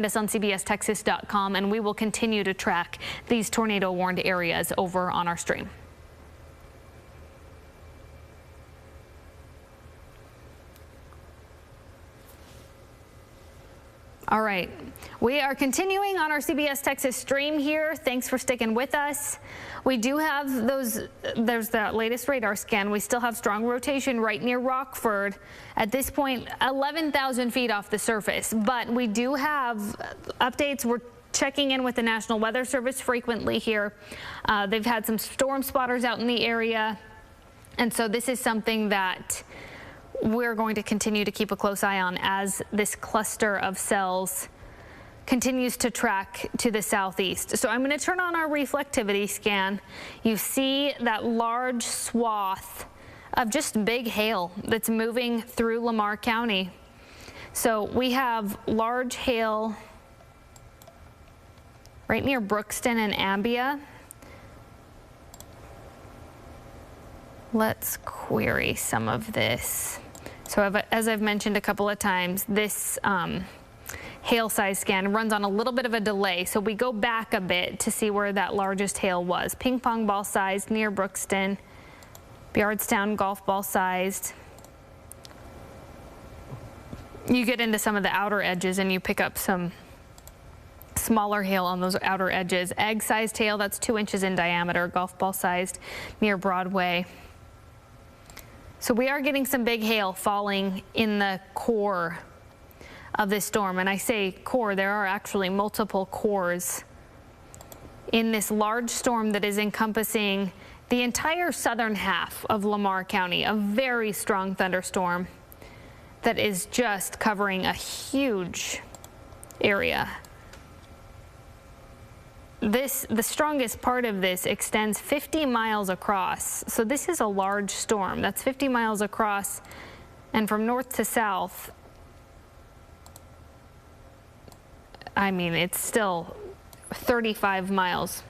us on cbstexas.com, and we will continue to track these tornado warned areas over on our stream. All right, we are continuing on our CBS Texas stream here. Thanks for sticking with us. We do have there's that latest radar scan. We still have strong rotation right near Rockford. At this point, 11,000 feet off the surface, but we do have updates. We're checking in with the National Weather Service frequently here. They've had some storm spotters out in the area, and so this is something that we're going to continue to keep a close eye on as this cluster of cells continues to track to the southeast. So I'm going to turn on our reflectivity scan. You see that large swath of just big hail that's moving through Lamar County. So we have large hail right near Brookston and Ambia. Let's query some of this. So as I've mentioned a couple of times, this hail size scan runs on a little bit of a delay. So we go back a bit to see where that largest hail was. Ping pong ball sized near Brookston, Bardstown golf ball sized. You get into some of the outer edges and you pick up some smaller hail on those outer edges. Egg sized hail, that's 2 inches in diameter, golf ball sized near Broadway. So we are getting some big hail falling in the core of this storm. And I say core, there are actually multiple cores in this large storm that is encompassing the entire southern half of Lamar County, a very strong thunderstorm that is just covering a huge area. The strongest part of this extends 50 miles across. So this is a large storm. That's 50 miles across, and from north to south, I mean, it's still 35 miles.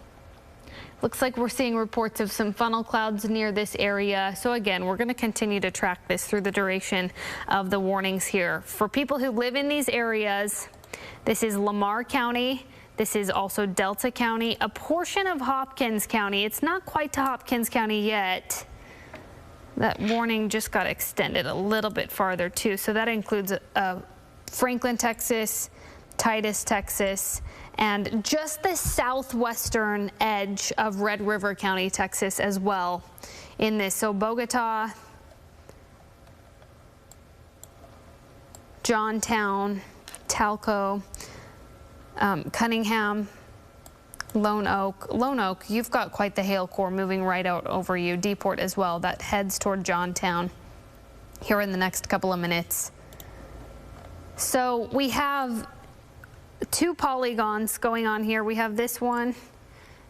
Looks like we're seeing reports of some funnel clouds near this area. So again, we're going to continue to track this through the duration of the warnings here. For people who live in these areas, this is Lamar County. This is also Delta County, a portion of Hopkins County. It's not quite to Hopkins County yet. That warning just got extended a little bit farther too. So that includes Franklin, Texas, Titus, Texas, and just the southwestern edge of Red River County, Texas as well in this. So Bogota, Johntown, Talco, Cunningham, Lone Oak, you've got quite the hail core moving right out over you. Deport as well, that heads toward Johntown here in the next couple of minutes. So we have 2 polygons going on here. We have this one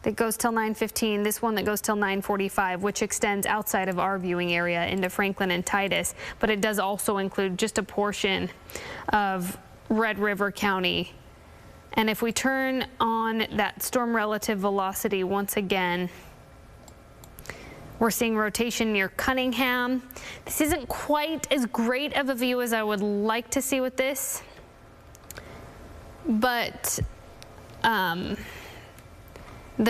that goes till 9:15, this one that goes till 9:45, which extends outside of our viewing area into Franklin and Titus, but it does also include just a portion of Red River County. And if we turn on that storm relative velocity once again, we're seeing rotation near Cunningham. This isn't quite as great of a view as I would like to see with this, but the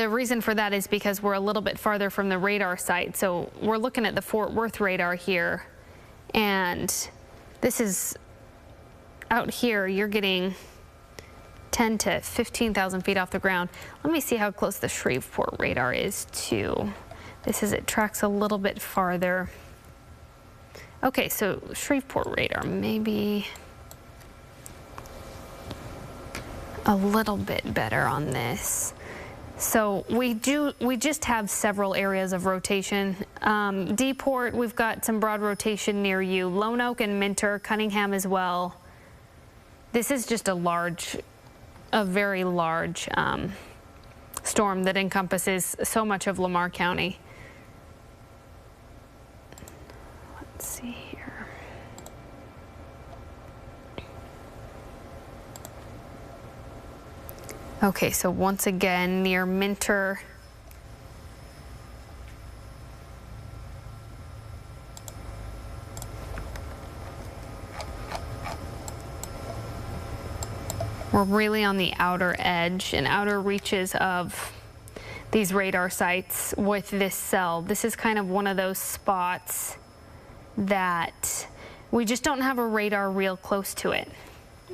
reason for that is because we're a little bit farther from the radar site. So we're looking at the Fort Worth radar here, and this is out here, you're getting 10 to 15,000 feet off the ground. Let me see how close the Shreveport radar is to this as it tracks a little bit farther. Okay, so Shreveport radar maybe a little bit better on this. So we just have several areas of rotation. Deport, we've got some broad rotation near you. Lone Oak and Minter, Cunningham as well. This is just a very large storm that encompasses so much of Lamar County. Let's see here. Okay, so once again near Minter. We're really on the outer edge and outer reaches of these radar sites with this cell. This is kind of one of those spots that we just don't have a radar real close to it,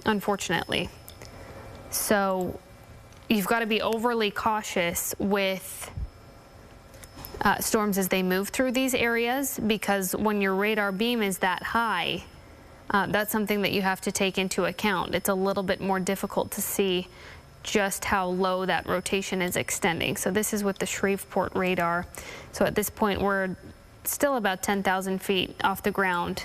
unfortunately. So you've got to be overly cautious with storms as they move through these areas, because when your radar beam is that high, that's something that you have to take into account. It's a little bit more difficult to see just how low that rotation is extending. So this is with the Shreveport radar. So at this point, we're still about 10,000 feet off the ground.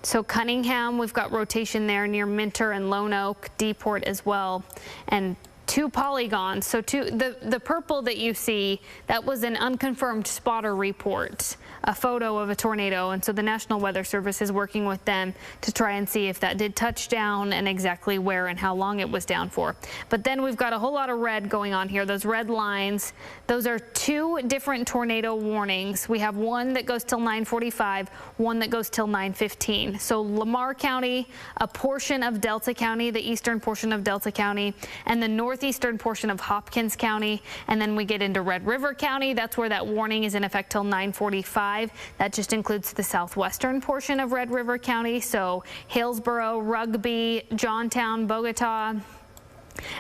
So Cunningham, we've got rotation there near Minter and Lone Oak, Deport as well, and 2 polygons. So the purple that you see, that was an unconfirmed spotter report, a photo of a tornado, and so the National Weather Service is working with them to try and see if that did touch down and exactly where and how long it was down for. But then we've got a whole lot of red going on here. Those red lines, those are 2 different tornado warnings. We have one that goes till 9:45, one that goes till 9:15. So Lamar County, a portion of Delta County, the eastern portion of Delta County, and the northeastern portion of Hopkins County, and then we get into Red River County. That's where that warning is in effect till 9:45. That just includes the southwestern portion of Red River County, so Hillsborough, Rugby, Johntown, Bogota,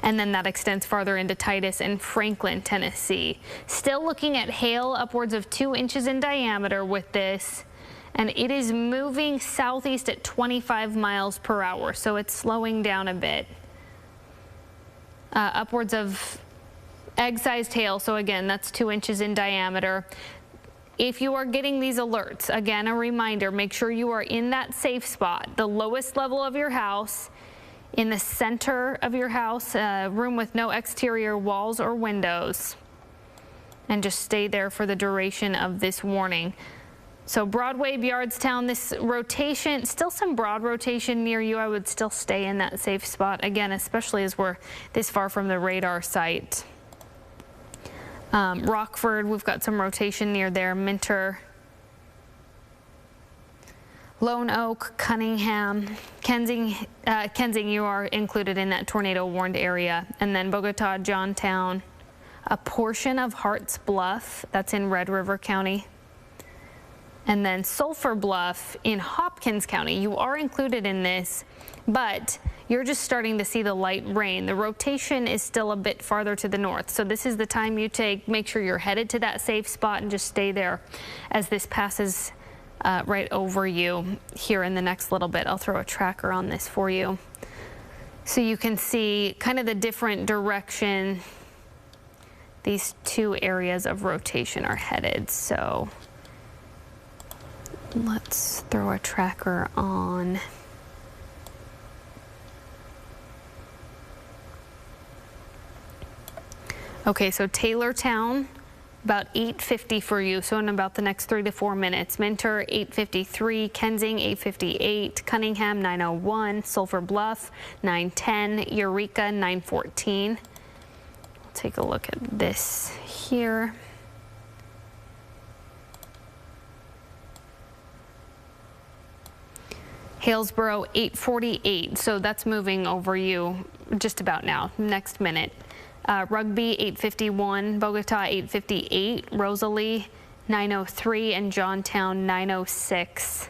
and then that extends farther into Titus and Franklin, Tennessee. Still looking at hail upwards of 2 inches in diameter with this, and it is moving southeast at 25 miles per hour, so it's slowing down a bit. Upwards of egg-sized hail, so again, that's 2 inches in diameter. If you are getting these alerts, again, a reminder, make sure you are in that safe spot, the lowest level of your house, in the center of your house, a room with no exterior walls or windows, and just stay there for the duration of this warning. So Broadway, Bardstown, this rotation, still some broad rotation near you. I would still stay in that safe spot, again, especially as we're this far from the radar site. Rockford, we've got some rotation near there. Minter, Lone Oak, Cunningham, Kensing, you are included in that tornado warned area. And then Bogota, Johntown, a portion of Harts Bluff, that's in Red River County. And then Sulphur Bluff in Hopkins County. You are included in this, but you're just starting to see the light rain. The rotation is still a bit farther to the north. So this is the time you take, make sure you're headed to that safe spot and just stay there as this passes right over you here in the next little bit. I'll throw a tracker on this for you, so you can see kind of the different direction these 2 areas of rotation are headed. So let's throw a tracker on. Okay, so Taylortown, about 8:50 for you, so in about the next 3 to 4 minutes. Minter, 8:53, Kensing, 8:58, Cunningham, 9:01, Sulphur Bluff, 9:10, Eureka, 9:14. We'll take a look at this here. Hillsborough, 8:48, so that's moving over you just about now, next minute. Rugby, 8:51, Bogota, 8:58, Rosalie, 9:03, and Johntown, 9:06.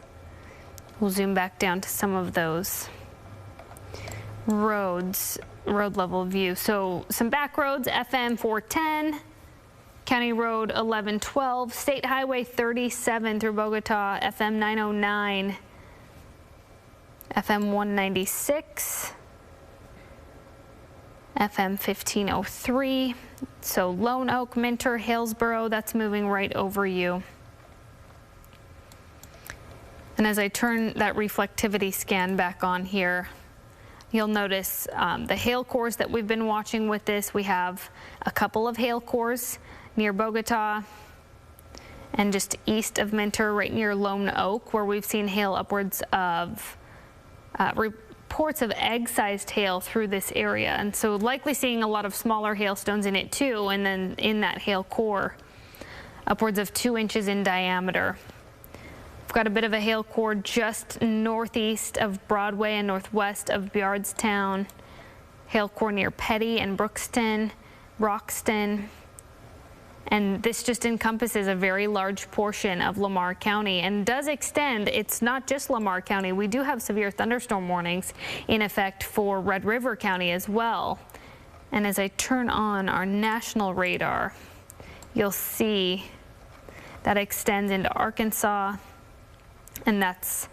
We'll zoom back down to some of those roads, road level view. So some back roads, FM 410, County Road 1112, State Highway 37 through Bogota, FM 909, FM 196, FM 1503, so Lone Oak, Minter, Hillsborough, that's moving right over you. And as I turn that reflectivity scan back on here, you'll notice the hail cores that we've been watching with this. We have a couple of hail cores near Bogota and just east of Minter, right near Lone Oak, where we've seen hail upwards of reports of egg-sized hail through this area, and so likely seeing a lot of smaller hailstones in it too, and then in that hail core, upwards of 2 inches in diameter. We've got a bit of a hail core just northeast of Broadway and northwest of Bardstown. hail core near Petty and Roxton. And this just encompasses a very large portion of Lamar County and does extend. It's not just Lamar County. We do have severe thunderstorm warnings in effect for Red River County as well. And as I turn on our national radar, you'll see that extends into Arkansas, and that's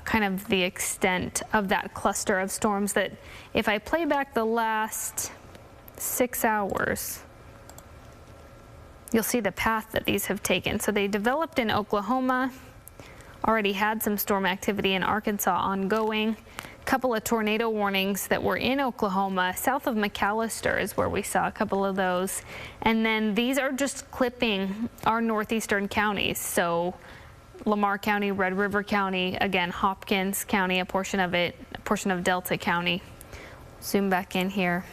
kind of the extent of that cluster of storms that, if I play back the last 6 hours, you'll see the path that these have taken. So they developed in Oklahoma, already had some storm activity in Arkansas ongoing. A couple of tornado warnings that were in Oklahoma, south of McAllister is where we saw a couple of those. And then these are just clipping our northeastern counties. So Lamar County, Red River County, again, Hopkins County, a portion of it, a portion of Delta County. Zoom back in here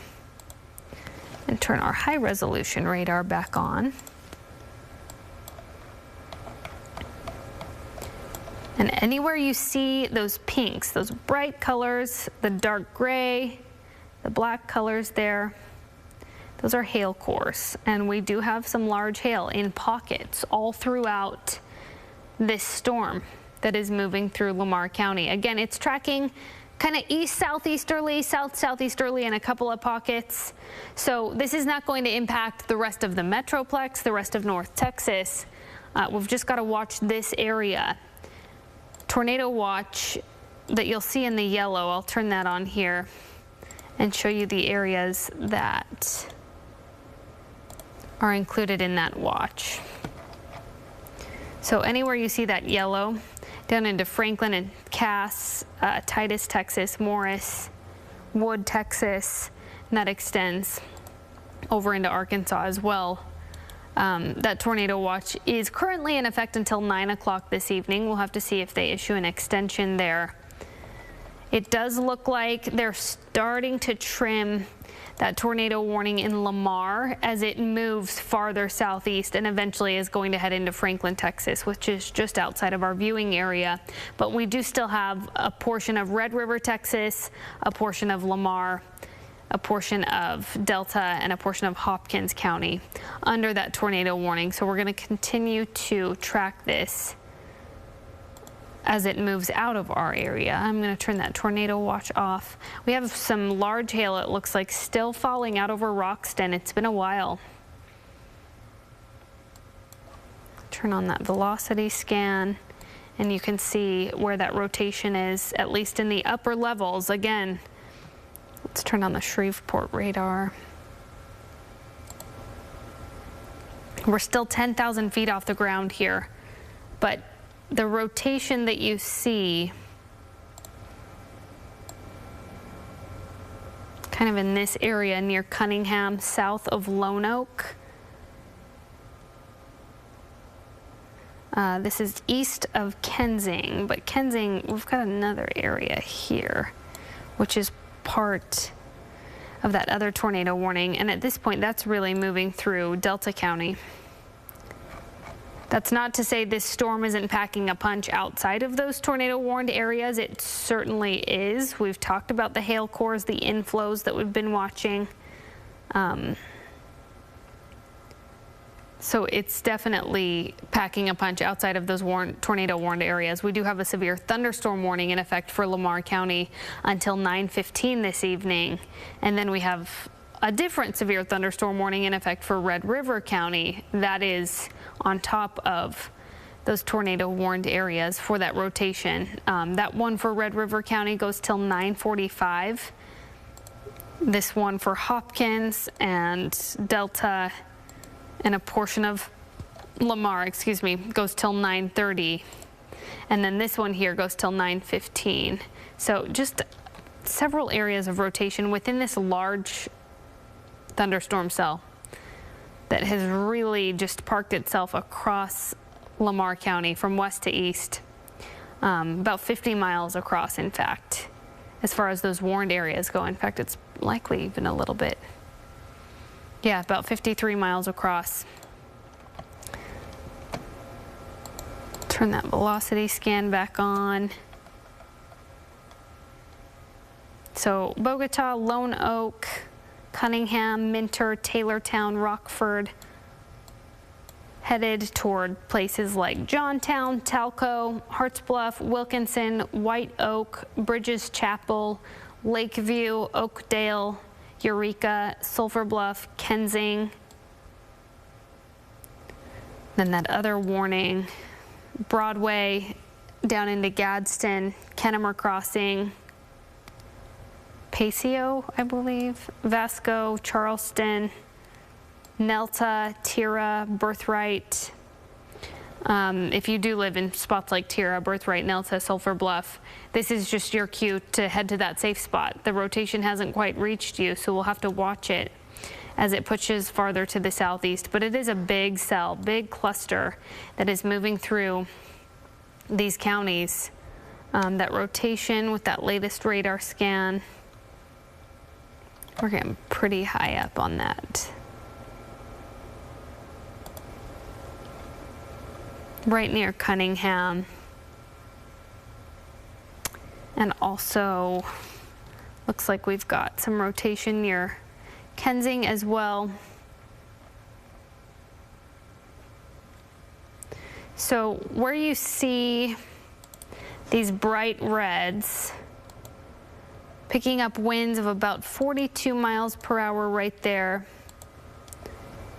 and turn our high resolution radar back on. And anywhere you see those pinks, those bright colors, the dark gray, the black colors there, those are hail cores. And we do have some large hail in pockets all throughout this storm that is moving through Lamar County. Again, it's tracking kind of east-southeasterly, south-southeasterly in a couple of pockets. So this is not going to impact the rest of the Metroplex, the rest of North Texas. We've just got to watch this area. Tornado watch that you'll see in the yellow, I'll turn that on here and show you the areas that are included in that watch. So anywhere you see that yellow, down into Franklin and Cass, Titus, Texas, Morris, Wood, Texas, and that extends over into Arkansas as well. That tornado watch is currently in effect until 9 o'clock this evening. We'll have to see if they issue an extension there. It does look like they're starting to trim that tornado warning in Lamar as it moves farther southeast and eventually is going to head into Franklin, Texas, which is just outside of our viewing area. But we do still have a portion of Red River, Texas, a portion of Lamar, a portion of Delta, and a portion of Hopkins County under that tornado warning. So we're going to continue to track this as it moves out of our area. I'm going to turn that tornado watch off. We have some large hail, it looks like, still falling out over Roxton. It's been a while. Turn on that velocity scan, and you can see where that rotation is, at least in the upper levels. Again, let's turn on the Shreveport radar. We're still 10,000 feet off the ground here, but the rotation that you see kind of in this area near Cunningham, south of Lone Oak. This is east of Kensing, but Kensing, we've got another area here, which is part of that other tornado warning. And at this point, that's really moving through Delta County. That's not to say this storm isn't packing a punch outside of those tornado warned areas. It certainly is. We've talked about the hail cores, the inflows that we've been watching. So it's definitely packing a punch outside of those tornado warned areas. We do have a severe thunderstorm warning in effect for Lamar County until 9:15 this evening. And then we have a different severe thunderstorm warning in effect for Red River County. That is on top of those tornado warned areas for that rotation. That one for Red River County goes till 9:45. This one for Hopkins and Delta and a portion of Lamar, goes till 9:30. And then this one here goes till 9:15. So just several areas of rotation within this large thunderstorm cell that has really just parked itself across Lamar County from west to east, about 50 miles across, in fact, as far as those warned areas go. In fact, it's likely even a little bit. Yeah, about 53 miles across. Turn that velocity scan back on. So Bogota, Lone Oak, Cunningham, Minter, Taylortown, Rockford, headed toward places like Johntown, Talco, Hartsbluff, Wilkinson, White Oak, Bridges Chapel, Lakeview, Oakdale, Eureka, Sulphur Bluff, Kensing. Then that other warning, Broadway down into Gadsden, Kennemer Crossing, Paseo, I believe, Vasco, Charleston, Nelta, Tira, Birthright. If you do live in spots like Tira, Birthright, Nelta, Sulphur Bluff, this is just your cue to head to that safe spot. The rotation hasn't quite reached you, so we'll have to watch it as it pushes farther to the southeast. But it is a big cell, big cluster that is moving through these counties. That rotation with that latest radar scan, we're getting pretty high up on that. Right near Cunningham. And also looks like we've got some rotation near Kensing as well. So where you see these bright reds picking up winds of about 42 miles per hour right there,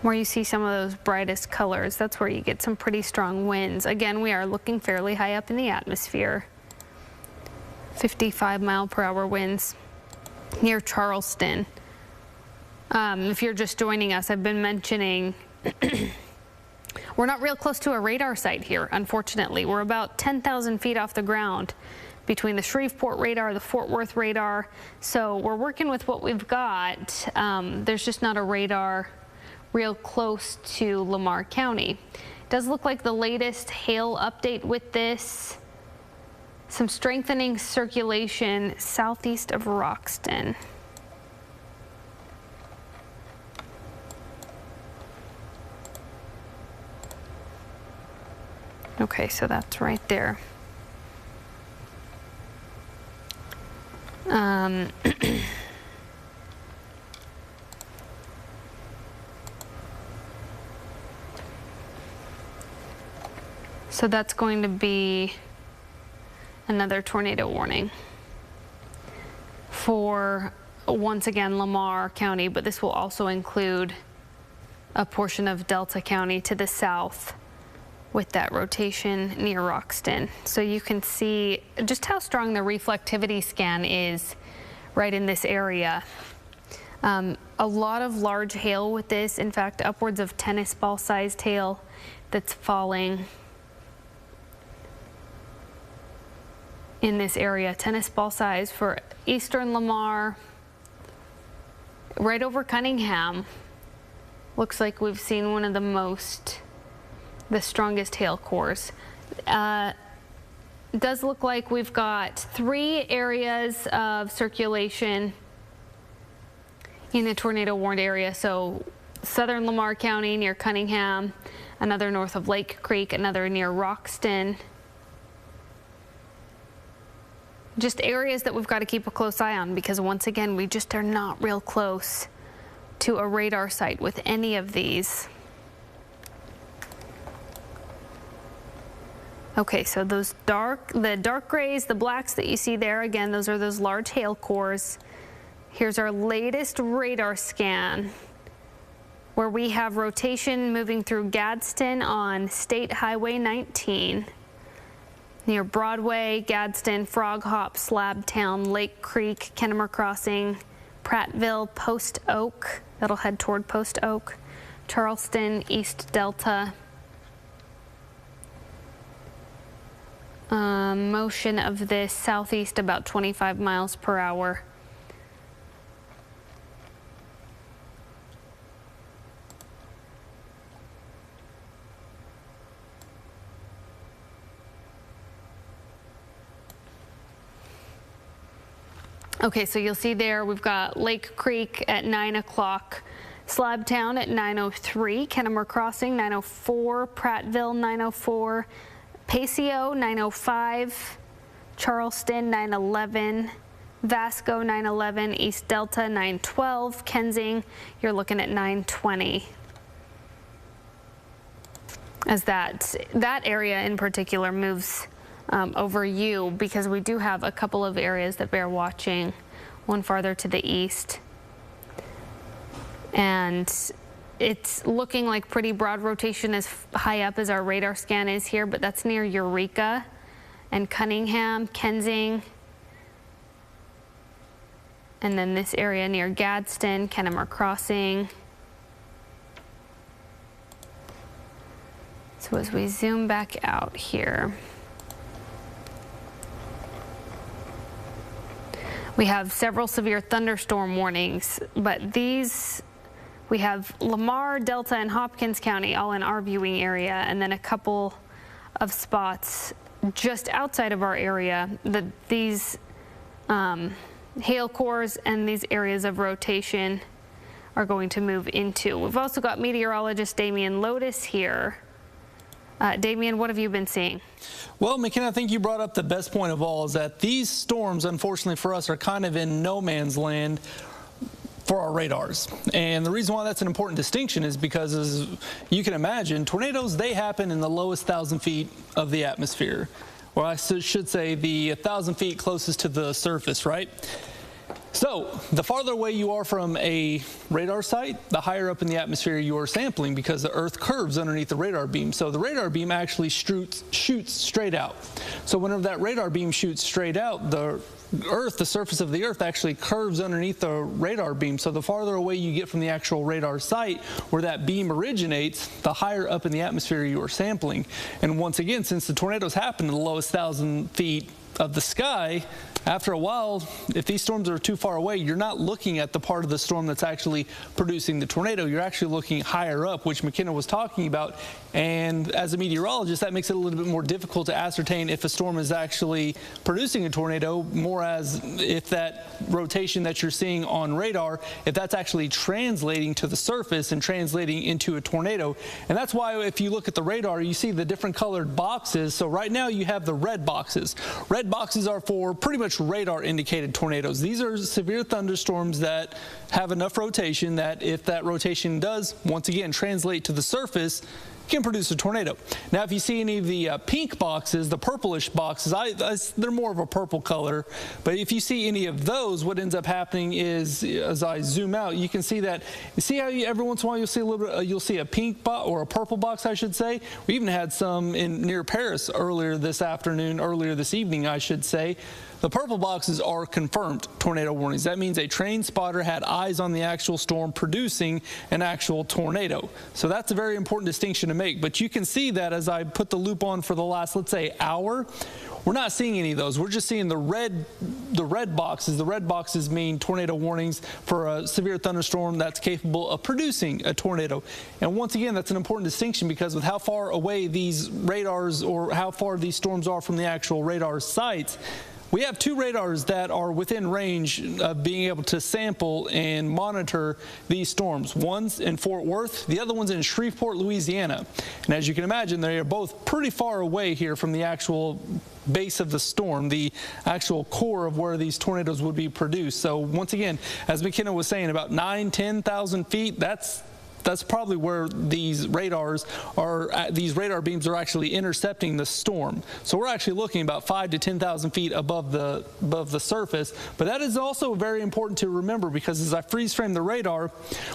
where you see some of those brightest colors, that's where you get some pretty strong winds. Again, we are looking fairly high up in the atmosphere. 55 mile per hour winds near Charleston. If you're just joining us, I've been mentioning we're not real close to a radar site here, unfortunately. We're about 10,000 feet off the ground between the Shreveport radar, the Fort Worth radar. So we're working with what we've got. There's just not a radar real close to Lamar County. It does look like the latest hail update with this. Some strengthening circulation southeast of Roxton. Okay, so that's right there. So that's going to be another tornado warning for, once again, Lamar County, but this will also include a portion of Delta County to the south with that rotation near Roxton. So you can see just how strong the reflectivity scan is right in this area. A lot of large hail with this, in fact, upwards of tennis ball sized hail that's falling in this area. Tennis ball size for eastern Lamar, right over Cunningham. Looks like we've seen one of the strongest hail cores. It does look like we've got 3 areas of circulation in the tornado warned area. So southern Lamar County near Cunningham, another north of Lake Creek, another near Roxton. Just areas that we've got to keep a close eye on, because once again, we just are not real close to a radar site with any of these. Okay, so those the dark grays, the blacks that you see there, again, those are those large hail cores. Here's our latest radar scan, where we have rotation moving through Gadsden on State Highway 19, near Broadway, Gadsden, Frog Hop, Slabtown, Lake Creek, Kennemer Crossing, Prattville, Post Oak, that'll head toward Post Oak, Charleston, East Delta. Motion of this southeast about 25 miles per hour. Okay, so you'll see there we've got Lake Creek at 9 o'clock, Slabtown at 9:03, Kennemer Crossing 9:04, Prattville 9:04, Paseo 9:05, Charleston 9:11, Vasco 911, East Delta 912, Kensing, you're looking at 920. As that area in particular moves over you, because we do have a couple of areas that bear watching, one farther to the east. And it's looking like pretty broad rotation as high up as our radar scan is here, but that's near Eureka and Cunningham, Kensing, and then this area near Gadsden, Kennemer Crossing. So as we zoom back out here, we have several severe thunderstorm warnings, but these, we have Lamar, Delta, and Hopkins County all in our viewing area, and then a couple of spots just outside of our area that these hail cores and these areas of rotation are going to move into. We've also got meteorologist Damian Lotus here. Damian, what have you been seeing? Well, McKenna, I think you brought up the best point of all, is that these storms, unfortunately for us, are kind of in no man's land for our radars. And the reason why that's an important distinction is because, as you can imagine, tornadoes, they happen in the lowest 1,000 feet of the atmosphere. Or I should say the 1,000 feet closest to the surface, right? So the farther away you are from a radar site, the higher up in the atmosphere you are sampling, because the Earth curves underneath the radar beam. So the radar beam actually shoots straight out. So whenever that radar beam shoots straight out, the Earth, the surface of the Earth, actually curves underneath the radar beam. So the farther away you get from the actual radar site where that beam originates, the higher up in the atmosphere you are sampling. And once again, since the tornadoes happen in the lowest 1,000 feet of the sky, after a while, if these storms are too far away, you're not looking at the part of the storm that's actually producing the tornado. You're actually looking higher up, which McKenna was talking about. And as a meteorologist, that makes it a little bit more difficult to ascertain if a storm is actually producing a tornado, more as if that rotation that you're seeing on radar, if that's actually translating to the surface and translating into a tornado. And that's why if you look at the radar, you see the different colored boxes. So right now you have the red boxes. Red boxes are for pretty much radar indicated tornadoes. These are severe thunderstorms that have enough rotation that if that rotation does, once again, translate to the surface, can produce a tornado. Now, if you see any of the pink boxes, the purplish boxes, they're more of a purple color, but if you see any of those, what ends up happening is, as I zoom out, you can see that, you see how every once in a while you'll see a little bit, you'll see a pink box, or a purple box, I should say. We even had some near Paris earlier this evening, I should say. The purple boxes are confirmed tornado warnings. That means a trained spotter had eyes on the actual storm producing an actual tornado. So that's a very important distinction to make. But you can see that as I put the loop on for the last, let's say, hour, we're not seeing any of those. We're just seeing the red boxes. The red boxes mean tornado warnings for a severe thunderstorm that's capable of producing a tornado. And once again, that's an important distinction, because with how far away these radars, or how far these storms are from the actual radar sites, we have two radars that are within range of being able to sample and monitor these storms. One's in Fort Worth, the other one's in Shreveport, Louisiana. And as you can imagine, they are both pretty far away here from the actual base of the storm, the actual core of where these tornadoes would be produced. So once again, as McKenna was saying, about 9,000–10,000 feet, that's probably where these radars are, these radar beams are actually intercepting the storm. So we're actually looking about 5,000 to 10,000 feet above the surface. But that is also very important to remember, because as I freeze frame the radar,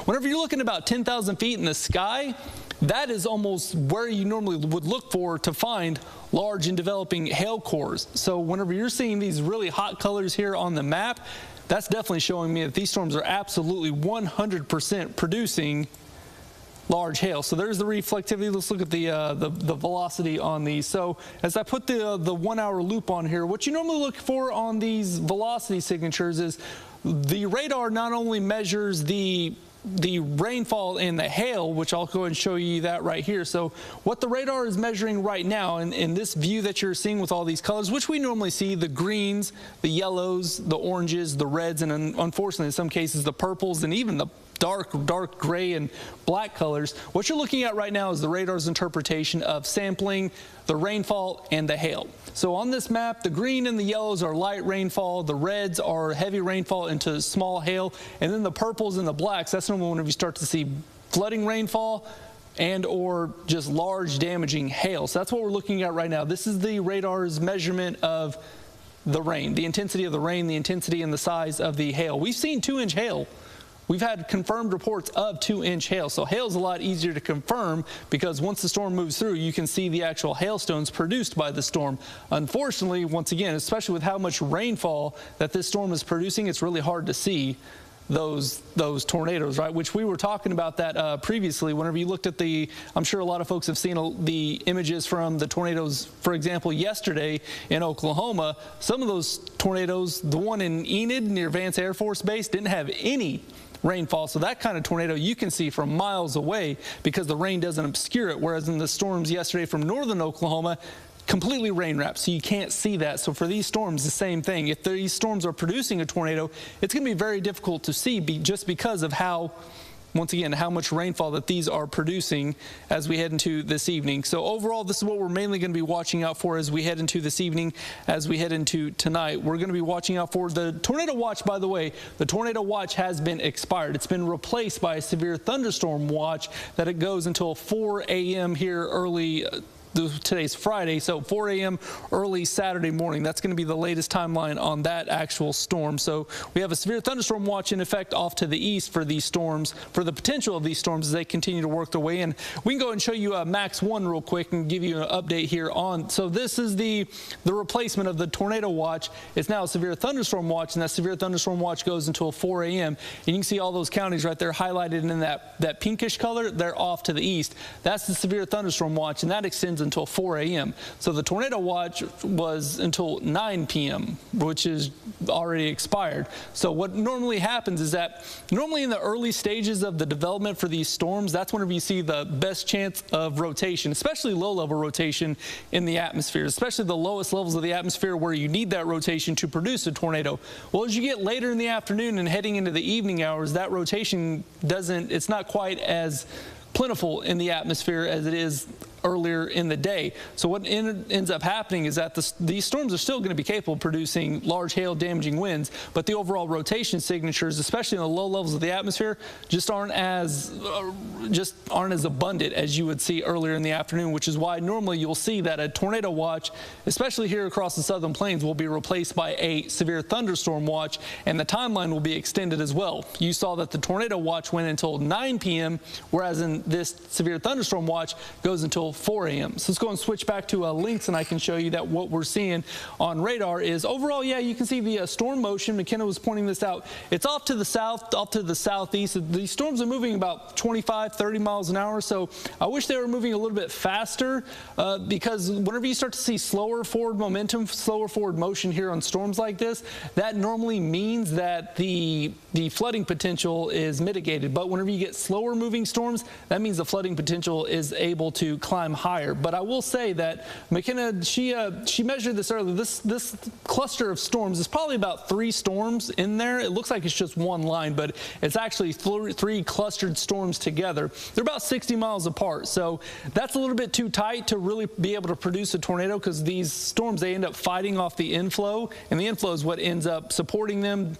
whenever you're looking about 10,000 feet in the sky, that is almost where you normally would look for to find large and developing hail cores. So whenever you're seeing these really hot colors here on the map, that's definitely showing me that these storms are absolutely 100% producing large hail. So there's the reflectivity. Let's look at the velocity on these. So as I put the 1 hour loop on here, what you normally look for on these velocity signatures is the radar not only measures the rainfall and the hail, which I'll go ahead and show you that right here. So what the radar is measuring right now in this view that you're seeing with all these colors, which we normally see, the greens, the yellows, the oranges, the reds, and unfortunately in some cases the purples, and even the dark gray and black colors. What you're looking at right now is the radar's interpretation of sampling the rainfall and the hail. So on this map, the green and the yellows are light rainfall, the reds are heavy rainfall into small hail, and then the purples and the blacks, that's normally whenever you start to see flooding rainfall and or just large damaging hail. So that's what we're looking at right now. This is the radar's measurement of the rain, the intensity of the rain, the intensity and the size of the hail. We've seen 2-inch hail. We've had confirmed reports of 2-inch hail. So hail is a lot easier to confirm because once the storm moves through, you can see the actual hailstones produced by the storm. Unfortunately, once again, especially with how much rainfall that this storm is producing, it's really hard to see those tornadoes, right? Which we were talking about that previously. Whenever you looked at I'm sure a lot of folks have seen the images from the tornadoes, for example, yesterday in Oklahoma. Some of those tornadoes, the one in Enid near Vance Air Force Base, didn't have any rainfall. So that kind of tornado you can see from miles away because the rain doesn't obscure it. Whereas in the storms yesterday from northern Oklahoma, completely rain wrapped, so you can't see that. So for these storms, the same thing. If these storms are producing a tornado, it's going to be very difficult to see just because of how, once again, how much rainfall that these are producing as we head into this evening. So overall, this is what we're mainly going to be watching out for as we head into this evening, as we head into tonight. We're going to be watching out for the tornado watch. By the way, the tornado watch has been expired. It's been replaced by a severe thunderstorm watch that it goes until 4 a.m. here early. Today's Friday, so 4 a.m. early Saturday morning. That's going to be the latest timeline on that actual storm. So we have a severe thunderstorm watch in effect off to the east for these storms, for the potential of these storms as they continue to work their way in. We can go and show you Max 1 real quick and give you an update here on. So this is the replacement of the tornado watch. It's now a severe thunderstorm watch, and that severe thunderstorm watch goes until 4 a.m. And you can see all those counties right there highlighted in that pinkish color. They're off to the east. That's the severe thunderstorm watch, and that extends until 4 a.m. So the tornado watch was until 9 p.m., which is already expired. So what normally happens is that normally in the early stages of the development for these storms, that's whenever you see the best chance of rotation, especially low-level rotation in the atmosphere, especially the lowest levels of the atmosphere where you need that rotation to produce a tornado. Well, as you get later in the afternoon and heading into the evening hours, that rotation it's not quite as plentiful in the atmosphere as it is earlier in the day. So what ends up happening is that these storms are still going to be capable of producing large hail damaging winds, but the overall rotation signatures, especially in the low levels of the atmosphere, just aren't as abundant as you would see earlier in the afternoon, which is why normally you'll see that a tornado watch, especially here across the southern plains, will be replaced by a severe thunderstorm watch, and the timeline will be extended as well. You saw that the tornado watch went until 9 p.m., whereas in this severe thunderstorm watch goes until 4 a.m. So let's go and switch back to links, and I can show you that what we're seeing on radar is overall, yeah, you can see the storm motion. McKenna was pointing this out. It's off to the south, off to the southeast. These storms are moving about 25, 30 miles an hour. So I wish they were moving a little bit faster because whenever you start to see slower forward momentum, slower forward motion here on storms like this, that normally means that the flooding potential is mitigated. But whenever you get slower moving storms, that means the flooding potential is able to climb higher. But I will say that McKenna, she measured this earlier. This cluster of storms is probably about 3 storms in there. It looks like it's just one line, but it's actually 3 clustered storms together. They're about 60 miles apart. So that's a little bit too tight to really be able to produce a tornado because these storms, they end up fighting off the inflow, and the inflow is what ends up supporting them,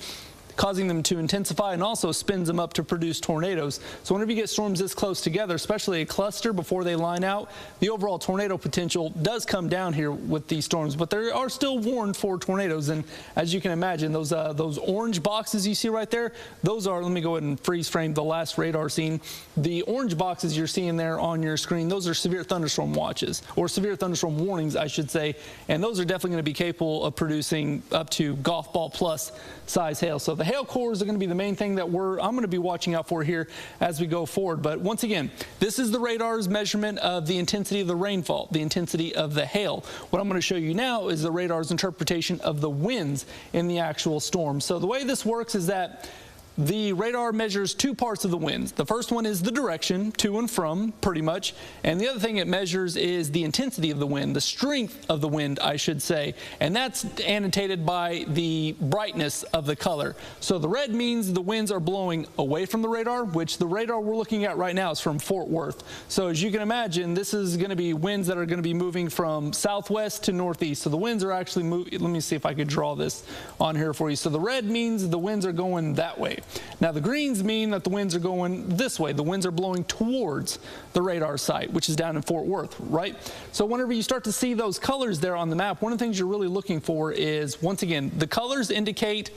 causing them to intensify, and also spins them up to produce tornadoes. So whenever you get storms this close together, especially a cluster before they line out, the overall tornado potential does come down here with these storms, but they are still warned for tornadoes. And as you can imagine, those orange boxes you see right there, those are, let me go ahead and freeze frame the last radar scene. The orange boxes you're seeing there on your screen, those are severe thunderstorm watches, or severe thunderstorm warnings, I should say, and those are definitely going to be capable of producing up to golf ball plus size hail. So the hail cores are going to be the main thing that I'm going to be watching out for here as we go forward. But once again, this is the radar's measurement of the intensity of the rainfall, the intensity of the hail. What I'm going to show you now is the radar's interpretation of the winds in the actual storm. So the way this works is that the radar measures two parts of the wind. The first one is the direction, to and from, pretty much. And the other thing it measures is the intensity of the wind, the strength of the wind, I should say. And that's annotated by the brightness of the color. So the red means the winds are blowing away from the radar, which the radar we're looking at right now is from Fort Worth. So as you can imagine, this is going to be winds that are going to be moving from southwest to northeast. So the winds are actually moving. Let me see if I could draw this on here for you. So the red means the winds are going that way. Now the greens mean that the winds are going this way. The winds are blowing towards the radar site, which is down in Fort Worth, right? So whenever you start to see those colors there on the map, one of the things you're really looking for is, once again, the colors indicate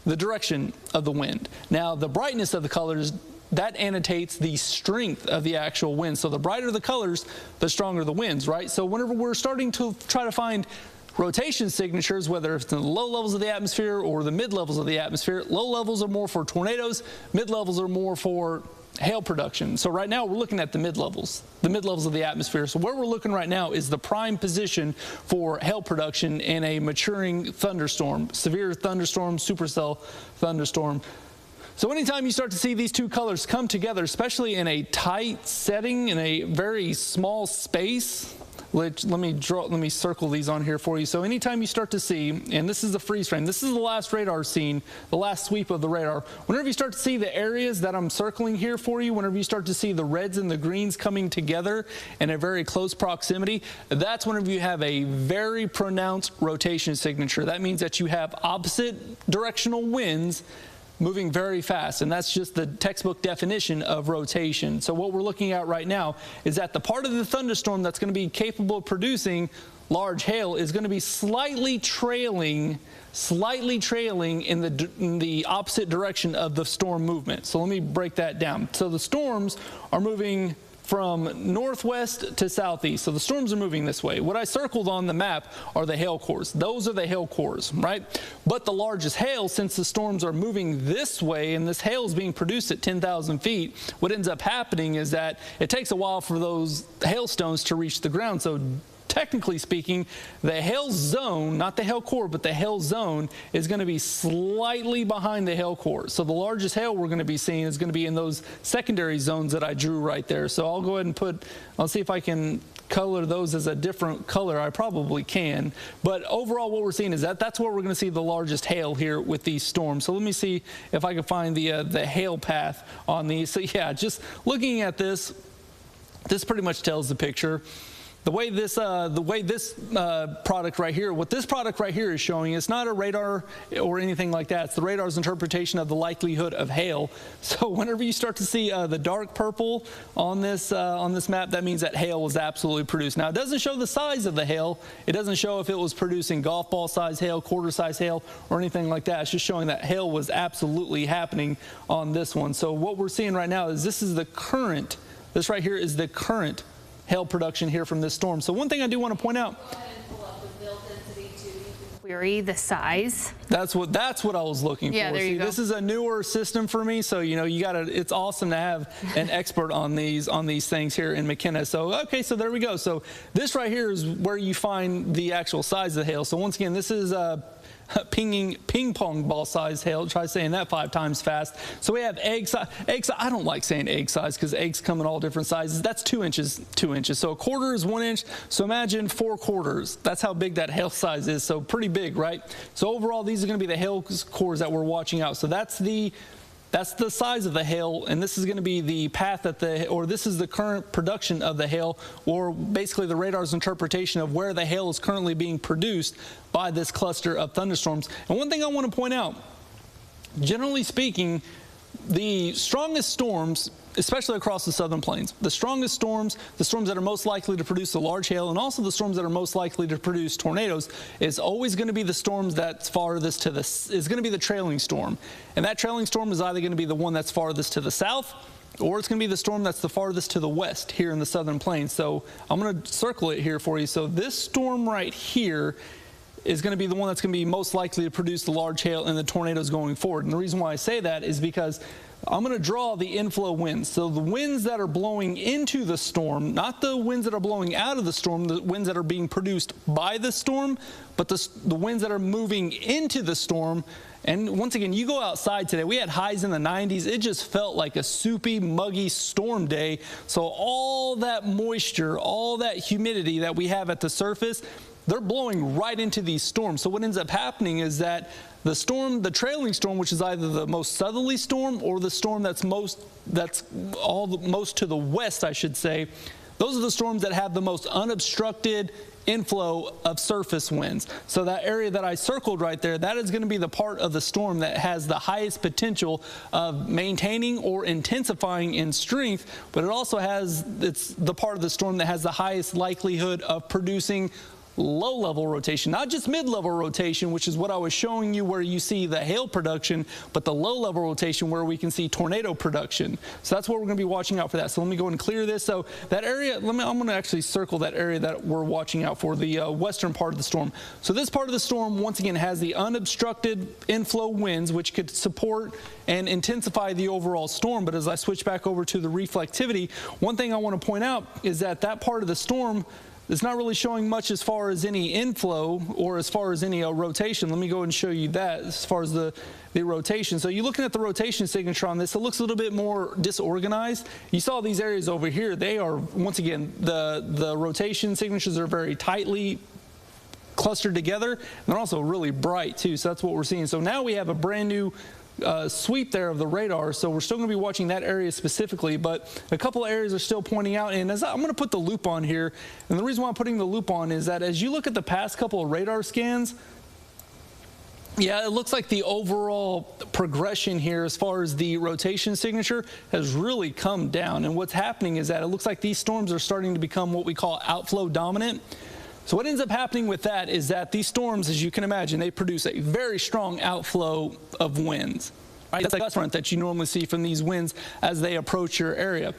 the direction of the wind. Now the brightness of the colors, that annotates the strength of the actual wind. So the brighter the colors, the stronger the winds, right? So whenever we're starting to try to find rotation signatures, whether it's in the low levels of the atmosphere or the mid levels of the atmosphere, low levels are more for tornadoes, mid levels are more for hail production. So right now we're looking at the mid levels of the atmosphere. So where we're looking right now is the prime position for hail production in a maturing thunderstorm, severe thunderstorm, supercell thunderstorm. So anytime you start to see these two colors come together, especially in a tight setting, in a very small space, let me circle these on here for you. So anytime you start to see, and this is the freeze frame, this is the last radar scene, the last sweep of the radar. Whenever you start to see the areas that I'm circling here for you, whenever you start to see the reds and the greens coming together in a very close proximity, that's whenever you have a very pronounced rotation signature. That means that you have opposite directional winds moving very fast, and that's just the textbook definition of rotation. So what we're looking at right now is that the part of the thunderstorm that's going to be capable of producing large hail is going to be slightly trailing in the opposite direction of the storm movement. So let me break that down. So the storms are moving from northwest to southeast. So the storms are moving this way. What I circled on the map are the hail cores. Those are the hail cores, right? But the largest hail, since the storms are moving this way and this hail is being produced at 10,000 feet, what ends up happening is that it takes a while for those hailstones to reach the ground. So technically speaking, the hail zone, not the hail core, but the hail zone is going to be slightly behind the hail core. So the largest hail we're going to be seeing is going to be in those secondary zones that I drew right there. So I'll go ahead and I'll see if I can color those as a different color. I probably can. But overall, what we're seeing is that's where we're going to see the largest hail here with these storms. So let me see if I can find the hail path on these. So yeah, just looking at this pretty much tells the picture. The way this product right here, what this product right here is showing, it's not a radar or anything like that. It's the radar's interpretation of the likelihood of hail. So whenever you start to see the dark purple on this map, that means that hail was absolutely produced. Now it doesn't show the size of the hail. It doesn't show if it was producing golf ball size hail, quarter size hail, or anything like that. It's just showing that hail was absolutely happening on this one. So what we're seeing right now is this right here is the current hail production here from this storm. So one thing I do want to point out. Go ahead and pull up the built density too. You can query the size. That's what I was looking for. Yeah, there you go. This is a newer system for me, so it's awesome to have an expert on these things here in McKenna. So okay, so there we go. So this right here is where you find the actual size of the hail. So once again, this is ping pong ball size hail. Try saying that 5 times fast. So we have egg size. I don't like saying egg size because eggs come in all different sizes. That's 2 inches. So a quarter is 1 inch. So imagine 4 quarters. That's how big that hail size is. So pretty big, right? So overall, these are going to be the hail cores that we're watching out. So that's the size of the hail, and this is going to be the path this is the current production of the hail, or basically the radar's interpretation of where the hail is currently being produced by this cluster of thunderstorms. And one thing I want to point out, generally speaking, the strongest storms, especially across the southern plains, the strongest storms, the storms that are most likely to produce a large hail, and also the storms that are most likely to produce tornadoes, is always going to be the storms that's farthest to is going to be the trailing storm. And that trailing storm is either going to be the one that's farthest to the south, or it's going to be the storm that's the farthest to the west here in the southern plains. So I'm going to circle it here for you. So this storm right here is going to be the one that's going to be most likely to produce the large hail and the tornadoes going forward. And the reason why I say that is because I'm going to draw the inflow winds. So the winds that are blowing into the storm, not the winds that are blowing out of the storm, the winds that are being produced by the storm, but the winds that are moving into the storm. And once again, you go outside today, we had highs in the 90s. It just felt like a soupy, muggy storm day. So all that moisture, all that humidity that we have at the surface, they're blowing right into these storms. So what ends up happening is that the storm, the trailing storm, which is either the most southerly storm or the storm that's most to the west, I should say, those are the storms that have the most unobstructed inflow of surface winds. So that area that I circled right there, that is going to be the part of the storm that has the highest potential of maintaining or intensifying in strength, but it also has, it's the part of the storm that has the highest likelihood of producing low-level rotation, not just mid-level rotation, which is what I was showing you where you see the hail production, but the low-level rotation where we can see tornado production. So that's what we're going to be watching out for that. So let me go and clear this. So that area, I'm going to actually circle that area that we're watching out for, the western part of the storm. So this part of the storm, once again, has the unobstructed inflow winds, which could support and intensify the overall storm. But as I switch back over to the reflectivity, one thing I want to point out is that that part of the storm, it's not really showing much as far as any inflow or as far as any rotation. Let me go and show you that as far as the rotation. So you're looking at the rotation signature on this. It looks a little bit more disorganized. You saw these areas over here. They are, once again, the rotation signatures are very tightly clustered together. And they're also really bright too. So that's what we're seeing. So now we have a brand new sweep there of the radar, so we're still going to be watching that area specifically, but a couple of areas are still pointing out. And as I'm going to put the loop on here, and the reason why I'm putting the loop on is that as you look at the past couple of radar scans, yeah, it looks like the overall progression here as far as the rotation signature has really come down. And what's happening is that it looks like these storms are starting to become what we call outflow dominant. So what ends up happening with that is that these storms, as you can imagine, they produce a very strong outflow of winds. Right? That's a gust front that you normally see from these winds as they approach your area.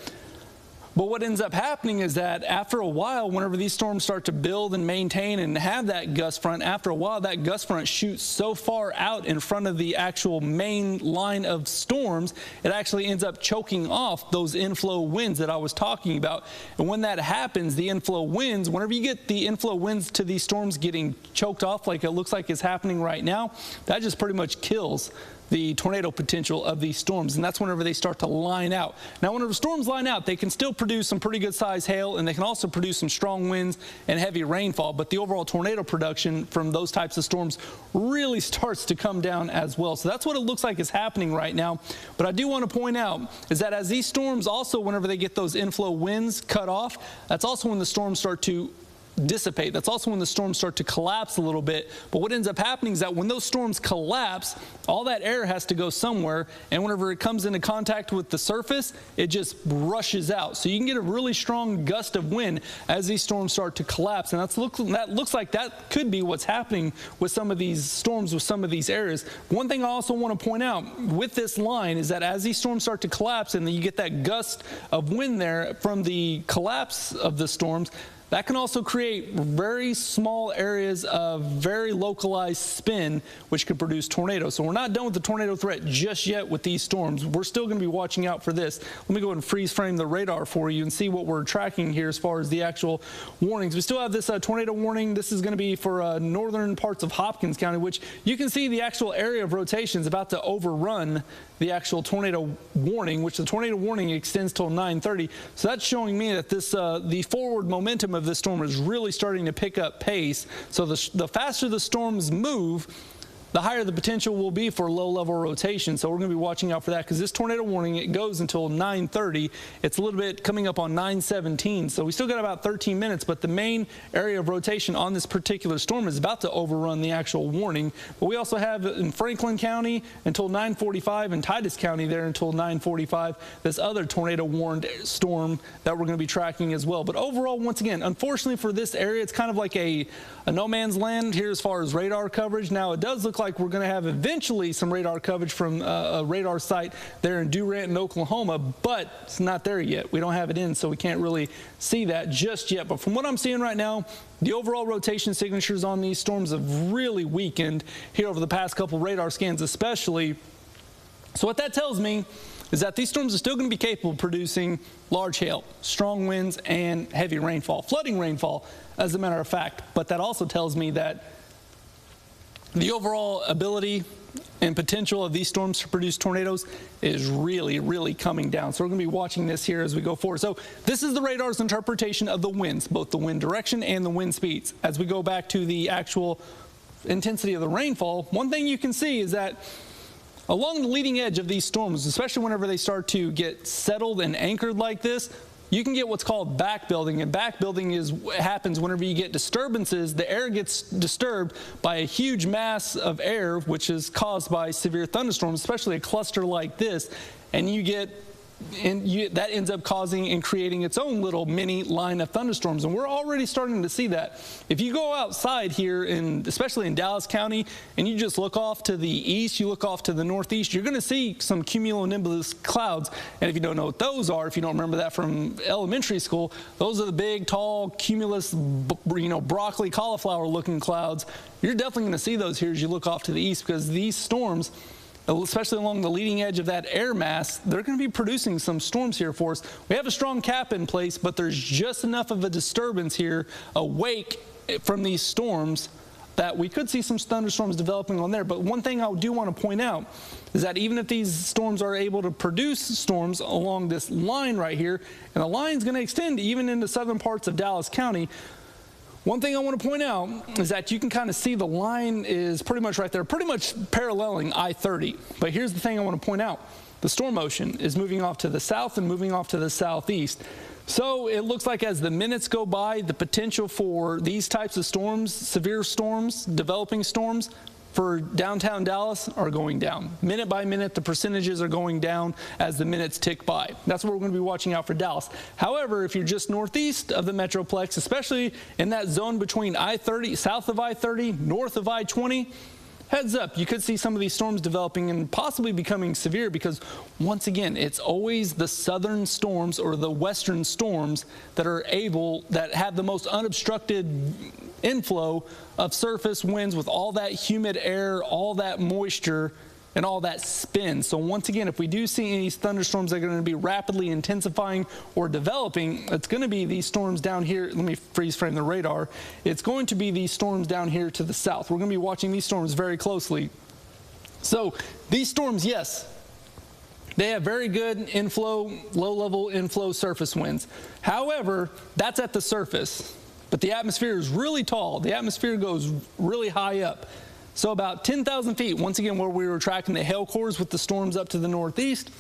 But what ends up happening is that after a while, whenever these storms start to build and maintain and have that gust front, after a while that gust front shoots so far out in front of the actual main line of storms, it actually ends up choking off those inflow winds that I was talking about. And when that happens, the inflow winds, whenever you get the inflow winds to these storms getting choked off like it looks like it's happening right now, that just pretty much kills the tornado potential of these storms, and that's whenever they start to line out. Now, whenever storms line out, they can still produce some pretty good size hail, and they can also produce some strong winds and heavy rainfall, but the overall tornado production from those types of storms really starts to come down as well. So that's what it looks like is happening right now. But I do want to point out is that as these storms also, whenever they get those inflow winds cut off, that's also when the storms start to dissipate. That's also when the storms start to collapse a little bit. But what ends up happening is that when those storms collapse, all that air has to go somewhere, and whenever it comes into contact with the surface, it just rushes out. So you can get a really strong gust of wind as these storms start to collapse, and that looks like that could be what's happening with some of these storms, with some of these areas. One thing I also want to point out with this line is that as these storms start to collapse and then you get that gust of wind there from the collapse of the storms, that can also create very small areas of very localized spin, which could produce tornadoes. So we're not done with the tornado threat just yet with these storms. We're still going to be watching out for this. Let me go ahead and freeze frame the radar for you and see what we're tracking here as far as the actual warnings. We still have this tornado warning. This is going to be for northern parts of Hopkins County, which you can see the actual area of rotation is about to overrun the actual tornado warning, which the tornado warning extends till 9:30. So that's showing me that this the forward momentum of this storm is really starting to pick up pace. So the faster the storms move, the higher the potential will be for low-level rotation. So we're going to be watching out for that because this tornado warning, it goes until 9:30. It's a little bit coming up on 9:17. So we still got about 13 minutes, but the main area of rotation on this particular storm is about to overrun the actual warning. But we also have in Franklin County until 9:45 and Titus County there until 9:45, this other tornado warned storm that we're going to be tracking as well. But overall, once again, unfortunately for this area, it's kind of like a no man's land here as far as radar coverage. Now, it does look like we're going to have eventually some radar coverage from a radar site there in Durant in Oklahoma, but it's not there yet. We don't have it in, so we can't really see that just yet. But from what I'm seeing right now, the overall rotation signatures on these storms have really weakened here over the past couple radar scans especially. So what that tells me is that these storms are still going to be capable of producing large hail, strong winds, and heavy rainfall, flooding rainfall, as a matter of fact. But that also tells me that the overall ability and potential of these storms to produce tornadoes is really, really coming down. So we're going to be watching this here as we go forward. So this is the radar's interpretation of the winds, both the wind direction and the wind speeds. As we go back to the actual intensity of the rainfall, one thing you can see is that along the leading edge of these storms, especially whenever they start to get settled and anchored like this, you can get what's called backbuilding, and backbuilding happens whenever you get disturbances. The air gets disturbed by a huge mass of air, which is caused by severe thunderstorms, especially a cluster like this, and that ends up causing and creating its own little mini line of thunderstorms, and we're already starting to see that. If you go outside here, especially in Dallas County, and you just look off to the east, you look off to the northeast, you're going to see some cumulonimbus clouds. And if you don't know what those are, if you don't remember that from elementary school, those are the big, tall, cumulus, broccoli, cauliflower-looking clouds. You're definitely going to see those here as you look off to the east, because these storms, especially along the leading edge of that air mass, they're going to be producing some storms here for us. We have a strong cap in place, but there's just enough of a disturbance here, a wake from these storms, that we could see some thunderstorms developing on there. But one thing I do want to point out is that even if these storms are able to produce storms along this line right here, and the line's going to extend even into southern parts of Dallas County, one thing I want to point out is that you can kind of see the line is pretty much right there, pretty much paralleling I-30. But here's the thing I want to point out. The storm motion is moving off to the south and moving off to the southeast. So it looks like as the minutes go by, the potential for these types of storms, severe storms, developing storms, for downtown Dallas are going down. Minute by minute, the percentages are going down as the minutes tick by. That's what we're going to be watching out for Dallas. However, if you're just northeast of the Metroplex, especially in that zone between I-30, south of I-30, north of I-20, heads up, you could see some of these storms developing and possibly becoming severe, because once again, it's always the southern storms or the western storms that have the most unobstructed inflow of surface winds with all that humid air, all that moisture, and all that spin. So once again, if we do see any thunderstorms that are going to be rapidly intensifying or developing, it's going to be these storms down here. Let me freeze frame the radar. It's going to be these storms down here to the south. We're going to be watching these storms very closely. So these storms, yes, they have very good inflow, low-level inflow surface winds. However, that's at the surface. But the atmosphere is really tall. The atmosphere goes really high up. So about 10,000 feet, once again, where we were tracking the hail cores with the storms up to the northeast,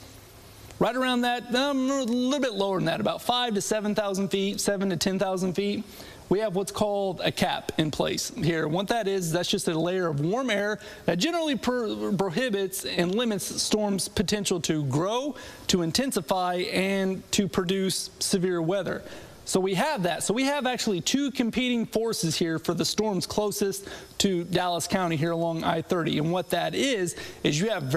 right around that, a little bit lower than that, about 5,000 to 7,000 feet, 7,000 to 10,000 feet, we have what's called a cap in place here. What that is, that's just a layer of warm air that generally prohibits and limits storms' potential to grow, to intensify, and to produce severe weather. So we have that. So we have actually two competing forces here for the storms closest to Dallas County here along I-30. And what that is you have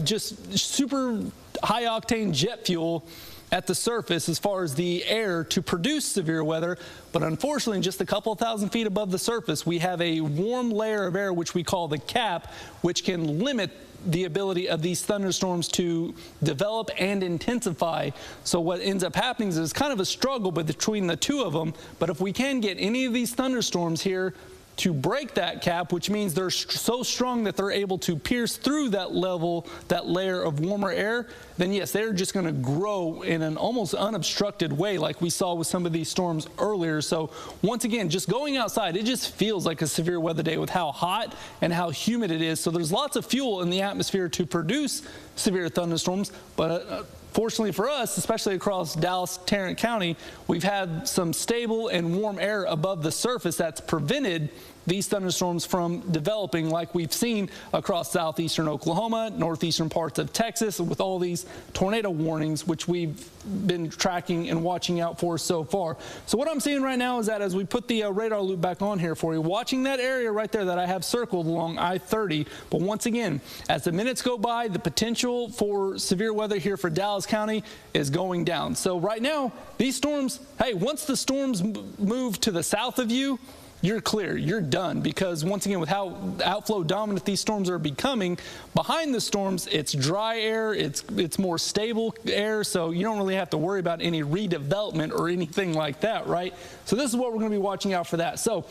just super high octane jet fuel at the surface as far as the air to produce severe weather. But unfortunately, just a couple thousand feet above the surface, we have a warm layer of air, which we call the cap, which can limit the ability of these thunderstorms to develop and intensify. So what ends up happening is it's kind of a struggle between the two of them. But if we can get any of these thunderstorms here to break that cap, which means they're so strong that they're able to pierce through that layer of warmer air, then yes, they're just going to grow in an almost unobstructed way like we saw with some of these storms earlier. So once again, just going outside, it just feels like a severe weather day with how hot and how humid it is. So there's lots of fuel in the atmosphere to produce severe thunderstorms, but fortunately for us, especially across Dallas-Tarrant County, we've had some stable and warm air above the surface that's prevented these thunderstorms from developing like we've seen across southeastern Oklahoma, northeastern parts of Texas, with all these tornado warnings, which we've been tracking and watching out for so far. So what I'm seeing right now is that as we put the radar loop back on here for you, watching that area right there that I have circled along I-30. But once again, as the minutes go by, the potential for severe weather here for Dallas County is going down. So right now, these storms, hey, once the storms move to the south of you, you're clear, you're done, because once again, with how outflow dominant these storms are becoming, behind the storms, it's dry air, it's more stable air, so you don't really have to worry about any redevelopment or anything like that, right? So this is what we're going to be watching out for that. So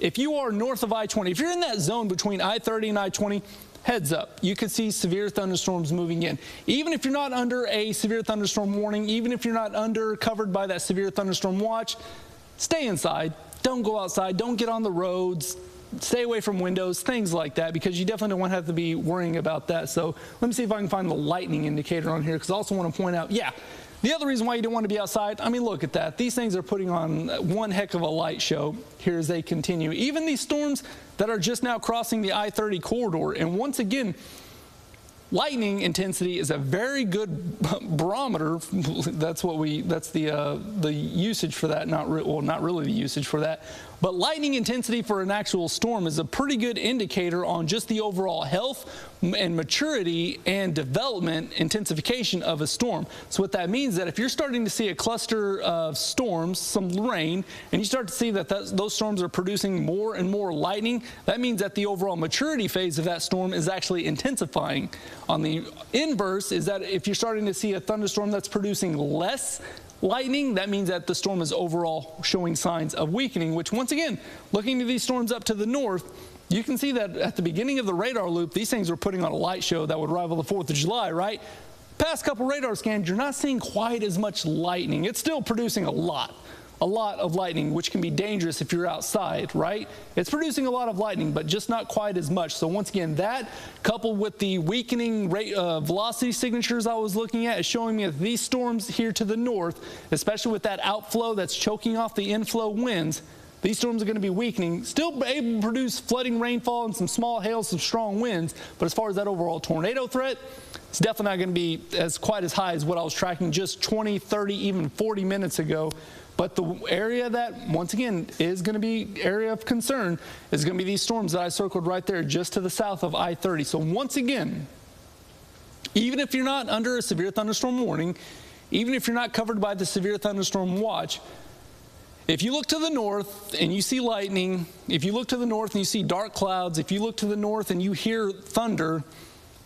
if you are north of I-20, if you're in that zone between I-30 and I-20, heads up, you could see severe thunderstorms moving in. Even if you're not under a severe thunderstorm warning, even if you're not covered by that severe thunderstorm watch, stay inside. Don't go outside. Don't get on the roads. Stay away from windows, things like that, because you definitely don't want to have to be worrying about that. So let me see if I can find the lightning indicator on here, because I also want to point out, yeah, the other reason why you don't want to be outside, I mean, look at that. These things are putting on one heck of a light show here as they continue. Even these storms that are just now crossing the I-30 corridor. And once again, lightning intensity is a very good barometer. That's the usage for that. Not really the usage for that. But lightning intensity for an actual storm is a pretty good indicator on just the overall health and maturity and development intensification of a storm. So what that means is that if you're starting to see a cluster of storms, some rain, and you start to see that those storms are producing more and more lightning, that means that the overall maturity phase of that storm is actually intensifying. On the inverse is that if you're starting to see a thunderstorm that's producing less lightning, that means that the storm is overall showing signs of weakening, which once again, looking at these storms up to the north, you can see that at the beginning of the radar loop, these things were putting on a light show that would rival the 4th of July, right? Past couple radar scans, you're not seeing quite as much lightning. It's still producing a lot of lightning, which can be dangerous if you're outside, right? It's producing a lot of lightning, but just not quite as much. So once again, that coupled with the weakening rate velocity signatures I was looking at is showing me that these storms here to the north, especially with that outflow that's choking off the inflow winds, these storms are going to be weakening, still able to produce flooding rainfall and some small hail, some strong winds. But as far as that overall tornado threat, it's definitely not going to be quite as high as what I was tracking just 20, 30, even 40 minutes ago. But the area that, once again, is going to be area of concern is going to be these storms that I circled right there just to the south of I-30. So once again, even if you're not under a severe thunderstorm warning, even if you're not covered by the severe thunderstorm watch, if you look to the north and you see lightning, if you look to the north and you see dark clouds, if you look to the north and you hear thunder,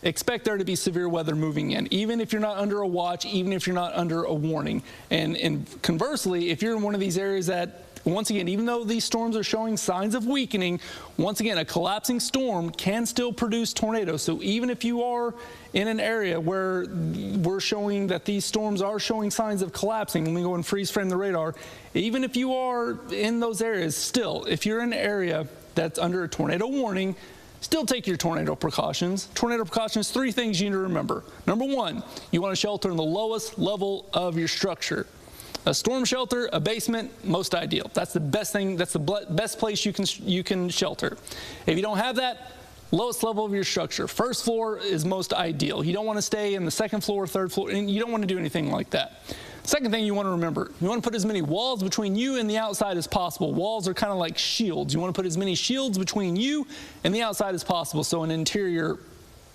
expect there to be severe weather moving in, even if you're not under a watch, even if you're not under a warning. And conversely, if you're in one of these areas that, once again, even though these storms are showing signs of weakening, once again, a collapsing storm can still produce tornadoes. So even if you are in an area where we're showing that these storms are showing signs of collapsing, when we go and freeze frame the radar, even if you are in those areas, still, if you're in an area that's under a tornado warning, still take your tornado precautions. Tornado precautions, 3 things you need to remember. Number 1, you want to shelter in the lowest level of your structure. A storm shelter, a basement, most ideal. That's the best thing, that's the best place you can shelter. If you don't have that, lowest level of your structure. First floor is most ideal. You don't want to stay in the 2nd floor, 3rd floor, and you don't want to do anything like that. Second thing you want to remember, you want to put as many walls between you and the outside as possible. Walls are kind of like shields. You want to put as many shields between you and the outside as possible. So an interior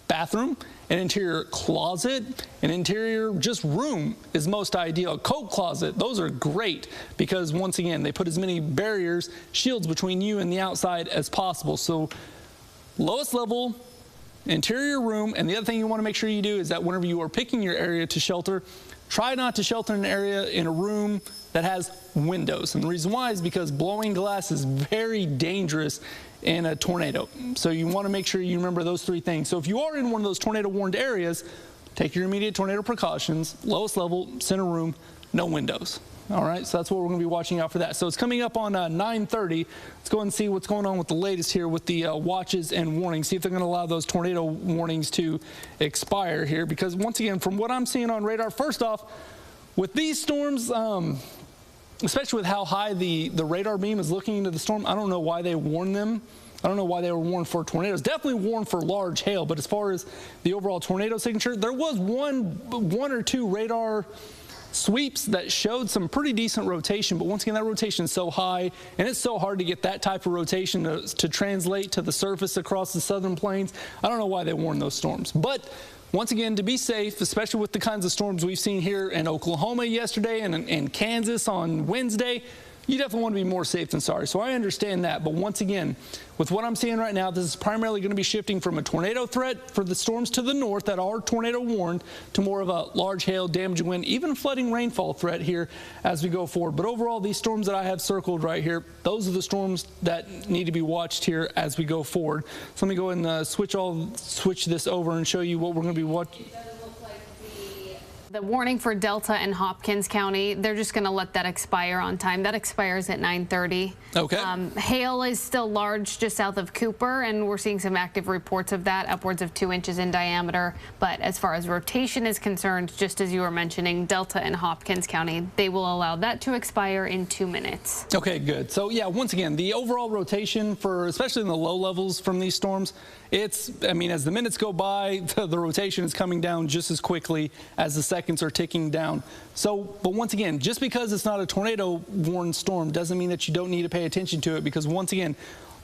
bathroom, an interior closet, an interior just room is most ideal. A coat closet, those are great because once again, they put as many barriers, shields between you and the outside as possible. So lowest level, interior room, and the other thing you want to make sure you do is that whenever you are picking your area to shelter, try not to shelter in an area in a room that has windows. And the reason why is because blowing glass is very dangerous in a tornado. So you want to make sure you remember those 3 things. So if you are in one of those tornado warned areas, take your immediate tornado precautions, lowest level, center room, no windows. All right, so that's what we're going to be watching out for that. So it's coming up on 9:30. Let's go and see what's going on with the latest here with the watches and warnings. See if they're going to allow those tornado warnings to expire here. Because once again, from what I'm seeing on radar, first off, with these storms, especially with how high the radar beam is looking into the storm, I don't know why they warned them. I don't know why they were warned for tornadoes. Definitely warned for large hail, but as far as the overall tornado signature, there was one or two radar sweeps that showed some pretty decent rotation, but once again, that rotation is so high, and it's so hard to get that type of rotation to translate to the surface across the southern plains. I don't know why they warned those storms. But once again, to be safe, especially with the kinds of storms we've seen here in Oklahoma yesterday and in Kansas on Wednesday, you definitely want to be more safe than sorry. So I understand that. But once again, with what I'm seeing right now, this is primarily going to be shifting from a tornado threat for the storms to the north that are tornado warned to more of a large hail, damaging wind, even flooding rainfall threat here as we go forward. But overall, these storms that I have circled right here, those are the storms that need to be watched here as we go forward. So let me go and switch this over and show you what we're going to be watching. The warning for Delta and Hopkins County, they're just going to let that expire on time. That expires at 9:30. Okay. Hail is still large just south of Cooper, and we're seeing some active reports of that, upwards of 2 inches in diameter. But as far as rotation is concerned, just as you were mentioning, Delta and Hopkins County, they will allow that to expire in 2 minutes. Okay, good. So yeah, once again, the overall rotation for, especially in the low levels from these storms, I mean, as the minutes go by, the rotation is coming down just as quickly as the seconds are ticking down. So, but once again, just because it's not a tornado warned storm doesn't mean that you don't need to pay attention to it, because once again,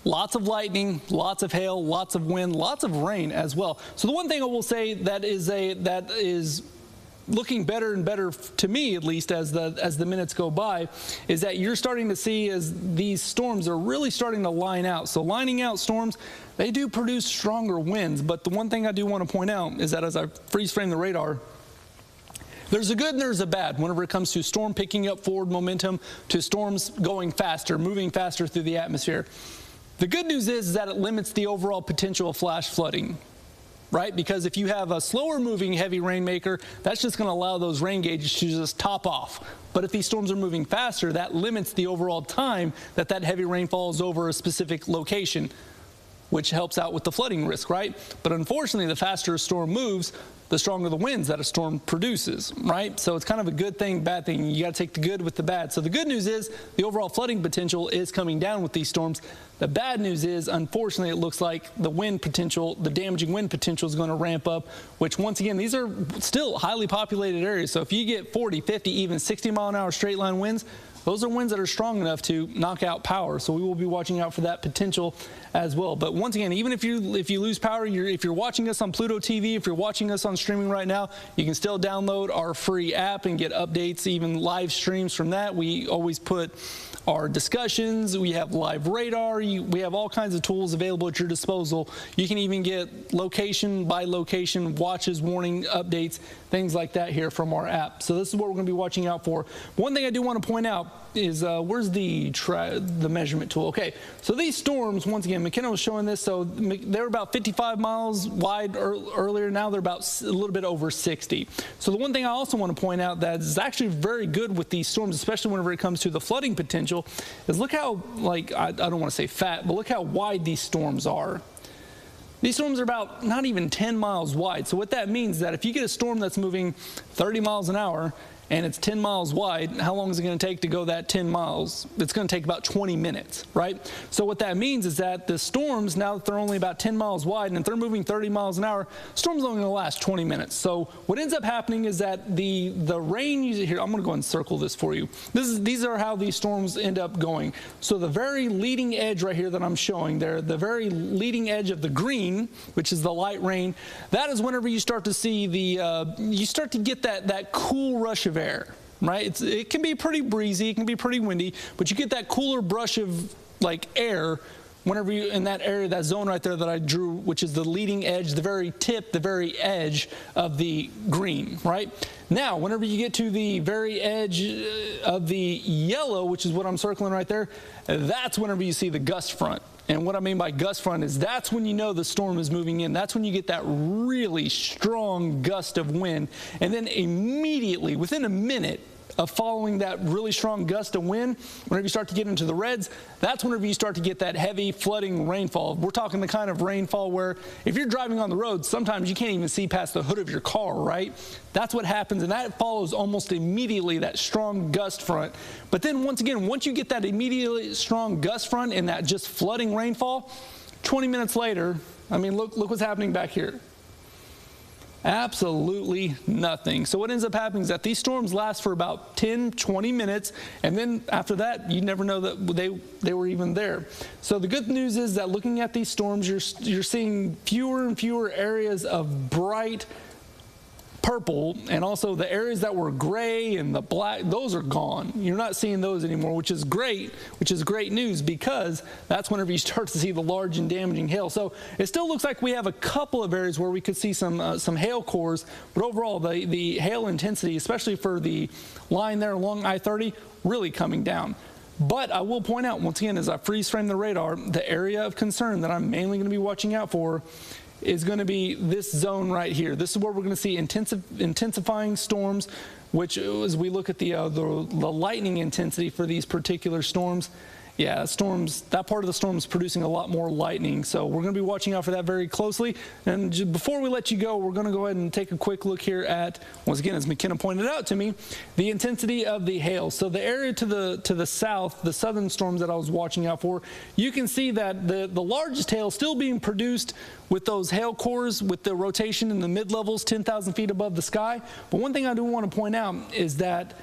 lots of lightning, lots of hail, lots of wind, lots of rain as well. So the one thing I will say that is looking better and better, to me at least, as the minutes go by, is that you're starting to see as these storms are really starting to line out. So lining out storms, they do produce stronger winds. But the one thing I do want to point out is that as I freeze frame the radar, there's a good and there's a bad whenever it comes to storm picking up forward momentum, to storms going faster, moving faster through the atmosphere. The good news is that it limits the overall potential of flash flooding, right? Because if you have a slower moving heavy rainmaker, that's just going to allow those rain gauges to just top off. But if these storms are moving faster, that limits the overall time that heavy rainfall is over a specific location, which helps out with the flooding risk, right? But unfortunately, the faster a storm moves, the stronger the winds that a storm produces, right? So it's kind of a good thing, bad thing. You got to take the good with the bad. So the good news is the overall flooding potential is coming down with these storms. The bad news is, unfortunately, it looks like the wind potential, the damaging wind potential is going to ramp up, which once again, these are still highly populated areas. So if you get 40, 50, even 60-mile-an-hour straight line winds, those are winds that are strong enough to knock out power. So we will be watching out for that potential as well. But once again, even if you lose power, if you're watching us on Pluto TV, if you're watching us on streaming right now, you can still download our free app and get updates, even live streams from that. We always put our discussions, we have live radar, we have all kinds of tools available at your disposal. You can even get location by location watches, warning, updates, things like that here from our app. So this is what we're going to be watching out for. One thing I do want to point out is where's the measurement tool? Okay, so these storms, once again, McKenna was showing this, so they're about 55 miles wide earlier. Now they're about a little bit over 60. So the one thing I also want to point out that is actually very good with these storms, especially whenever it comes to the flooding potential, is look how, like, I don't want to say fat, but look how wide these storms are. These storms are about not even 10 miles wide. So what that means is that if you get a storm that's moving 30 miles an hour and it's 10 miles wide, how long is it going to take to go that 10 miles? It's going to take about 20 minutes, right? So what that means is that the storms, now that they're only about 10 miles wide and if they're moving 30 miles an hour, storm's only going to last 20 minutes. So what ends up happening is that the rain, here, I'm going to go and circle this for you. These are how these storms end up going. So the very leading edge right here that I'm showing there, the very leading edge of the green, which is the light rain, that is whenever you start to see you start to get that cool rush of air, right? It can be pretty breezy, it can be pretty windy, but you get that cooler brush of like air whenever you in that area, that zone right there that I drew, which is the leading edge, the very tip, the very edge of the green, right? Now, whenever you get to the very edge of the yellow, which is what I'm circling right there, that's whenever you see the gust front. And what I mean by gust front is that's when you know the storm is moving in. That's when you get that really strong gust of wind. And then immediately, within a minute of following that really strong gust of wind, whenever you start to get into the reds, that's whenever you start to get that heavy flooding rainfall. We're talking the kind of rainfall where if you're driving on the road, sometimes you can't even see past the hood of your car, right? That's what happens, and that follows almost immediately that strong gust front. But then once again, once you get that immediately strong gust front and that just flooding rainfall, 20 minutes later, I mean, look what's happening back here. Absolutely nothing. So what ends up happening is that these storms last for about 10, 20 minutes, and then after that, you never know that they were even there. So the good news is that looking at these storms, you're seeing fewer and fewer areas of bright purple, and also the areas that were gray and the black, those are gone. You're not seeing those anymore, which is great news, because that's whenever you start to see the large and damaging hail. So it still looks like we have a couple of areas where we could see some hail cores, but overall the hail intensity, especially for the line there along I-30, really coming down. But I will point out, once again, as I freeze frame the radar, the area of concern that I'm mainly going to be watching out for is going to be this zone right here. This is where we're going to see intensifying storms, which, as we look at the lightning intensity for these particular storms, yeah, that part of the storm is producing a lot more lightning. So we're going to be watching out for that very closely. And just before we let you go, we're going to go ahead and take a quick look here at, once again, as McKenna pointed out to me, the intensity of the hail. So the area to the south, the southern storms that I was watching out for, you can see that the largest hail still being produced with those hail cores, with the rotation in the mid-levels, 10,000 feet above the sky. But one thing I do want to point out is that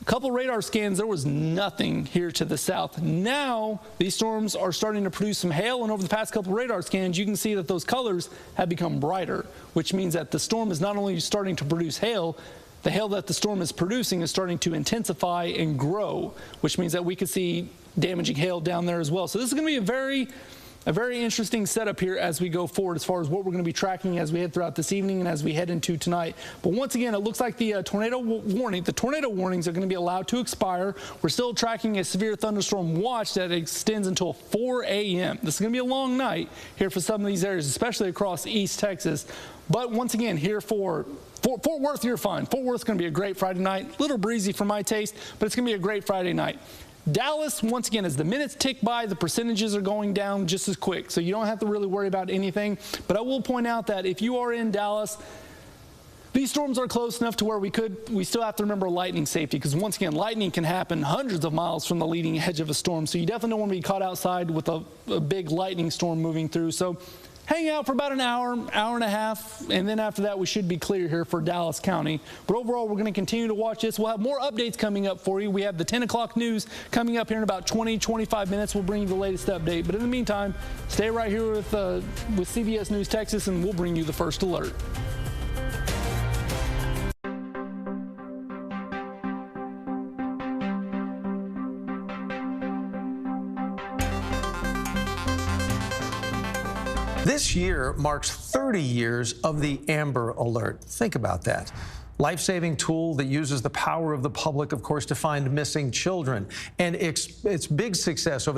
a couple radar scans, there was nothing here to the south. Now these storms are starting to produce some hail, and over the past couple radar scans, you can see that those colors have become brighter, which means that the storm is not only starting to produce hail, the hail that the storm is producing is starting to intensify and grow, which means that we could see damaging hail down there as well. So this is going to be a very interesting setup here as we go forward, as far as what we're going to be tracking as we head throughout this evening and as we head into tonight. But once again, it looks like the tornado warnings are going to be allowed to expire. We're still tracking a severe thunderstorm watch that extends until 4 a.m. This is going to be a long night here for some of these areas, especially across East Texas. But once again, here for Fort Worth, you're fine. Fort Worth's going to be a great Friday night. A little breezy for my taste, but it's going to be a great Friday night. Dallas, once again, as the minutes tick by, the percentages are going down just as quick, so you don't have to really worry about anything. But I will point out that if you are in Dallas, these storms are close enough to where we still have to remember lightning safety, because once again, lightning can happen hundreds of miles from the leading edge of a storm, so you definitely don't want to be caught outside with a big lightning storm moving through. So hang out for about an hour and a half, and then after that we should be clear here for Dallas County. But overall, we're going to continue to watch this. We'll have more updates coming up for you. We have the 10 o'clock news coming up here in about 20-25 minutes. We'll bring you the latest update. But in the meantime, stay right here with CBS News Texas, and we'll bring you the first alert. This year marks 30 years of the Amber Alert. Think about that. Life-saving tool that uses the power of the public, of course, to find missing children. And its big success over the